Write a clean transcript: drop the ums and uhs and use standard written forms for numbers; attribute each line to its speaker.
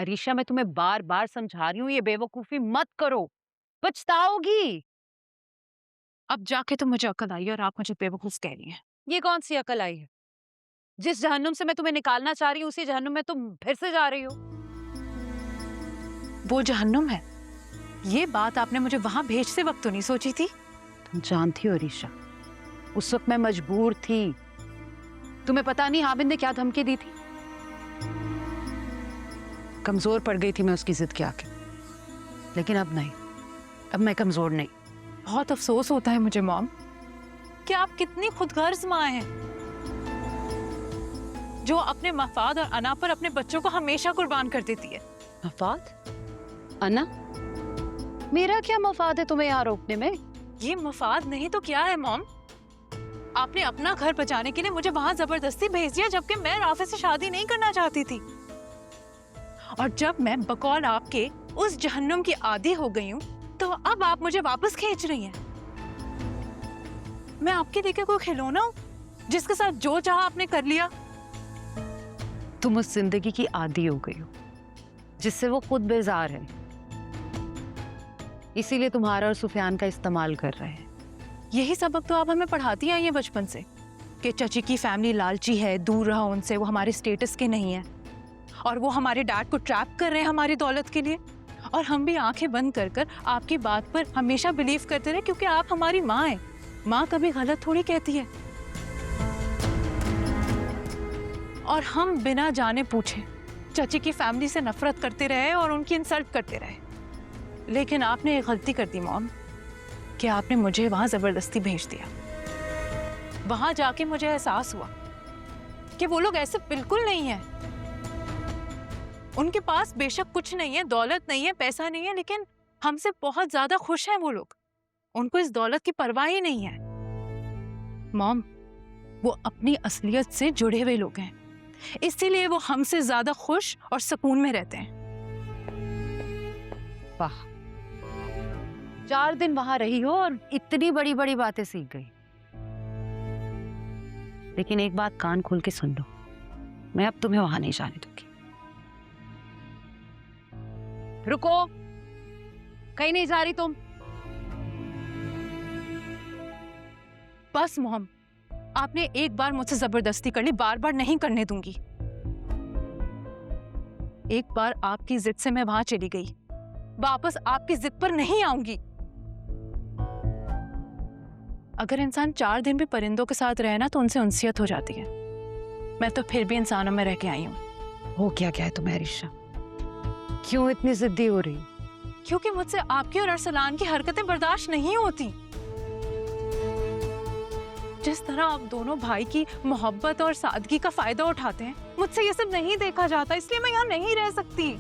Speaker 1: अरीशा, मैं तुम्हें बार बार समझा रही हूँ, ये बेवकूफी मत करो, पछताओगी।
Speaker 2: अब जाके तो मुझे अकल आई और आप मुझे बेवकूफ कह रही हैं।
Speaker 1: ये कौन सी अकल आई है? जिस जहन्नुम से मैं तुम्हें निकालना चाह रही हूँ उसी जहन्नुम में तुम फिर से जा रही हो।
Speaker 2: वो जहन्नुम है, ये बात आपने मुझे वहां भेजते वक्त तो नहीं सोची थी।
Speaker 1: तुम जानती हो अरीशा, उस वक्त मैं मजबूर थी। तुम्हें पता नहीं हामिद ने क्या धमकी दी थी। कमजोर पड़ गई थी मैं उसकी जिद के आके, लेकिन अब नहीं, अब मैं कमजोर नहीं।
Speaker 2: बहुत अफसोस होता है मुझे मॉम कि आप कितनी खुदगर्ज माँ हैं, जो अपने मफाद और अना पर अपने बच्चों को हमेशा कुर्बान कर देती है।
Speaker 1: मफाद? अना? मेरा क्या मफाद है तुम्हें यहाँ रोकने में?
Speaker 2: ये मफाद नहीं तो क्या है मॉम? आपने अपना घर बचाने के लिए मुझे वहां जबरदस्ती भेज दिया, जबकि मैं राफे से शादी नहीं करना चाहती थी। और जब मैं बकौल आपके उस जहन्नुम की आदी हो गई हूँ, तो अब आप मुझे वापस खींच रही हैं। मैं आपके लेके कोई खिलौना हूँ जिसके साथ जो चाहा आपने कर लिया?
Speaker 1: तुम उस जिंदगी की आदी हो गई हो जिससे वो खुद बेजार है, इसीलिए तुम्हारा और सुफियान का इस्तेमाल कर रहे हैं।
Speaker 2: यही सबक तो आप हमें पढ़ाती आई हैं बचपन से कि चची की फैमिली लालची है, दूर रहो उनसे, वो हमारे स्टेटस के नहीं है और वो हमारे डैड को ट्रैप कर रहे हैं हमारी दौलत के लिए। और हम भी आंखें बंद कर कर आपकी बात पर हमेशा बिलीव करते रहे, क्योंकि आप हमारी माँ हैं। माँ कभी गलत थोड़ी कहती है। और हम बिना जाने पूछे चची की फैमिली से नफरत करते रहे और उनकी इंसल्ट करते रहे। लेकिन आपने एक गलती कर दी मॉम कि आपने मुझे वहां जबरदस्ती भेज दिया। वहां जाके मुझे एहसास हुआ कि वो लोग ऐसे बिल्कुल नहीं है। उनके पास बेशक कुछ नहीं है, दौलत नहीं है, पैसा नहीं है, लेकिन हमसे बहुत ज्यादा खुश हैं वो लोग। उनको इस दौलत की परवाह ही नहीं है। मॉम, वो अपनी असलियत से जुड़े हुए लोग हैं, इसीलिए वो हमसे ज्यादा खुश और सुकून में रहते हैं।
Speaker 1: वाह, 4 दिन वहां रही हो और इतनी बड़ी बड़ी बातें सीख गई। लेकिन एक बात कान खोल के सुन लो, मैं अब तुम्हें वहां नहीं जाने दूंगी। रुको, कहीं नहीं जा रही तुम।
Speaker 2: बस मोहम, आपने एक बार मुझसे जबरदस्ती कर ली, बार बार नहीं करने दूंगी। एक बार आपकी जिद से मैं वहां चली गई, वापस आपकी जिद पर नहीं आऊंगी। अगर इंसान 4 दिन भी परिंदों के साथ रहे ना तो उनसे उनसियत हो जाती है। मैं तो फिर भी इंसानों में रह के आई हूं।
Speaker 1: हो क्या क्या है तुम्हें अरीशा? क्यों इतनी जिद्दी हो रही?
Speaker 2: क्योंकि मुझसे आपकी और अरसलान की हरकतें बर्दाश्त नहीं होती। जिस तरह आप दोनों भाई की मोहब्बत और सादगी का फायदा उठाते हैं, मुझसे ये सब नहीं देखा जाता, इसलिए मैं यहाँ नहीं रह सकती।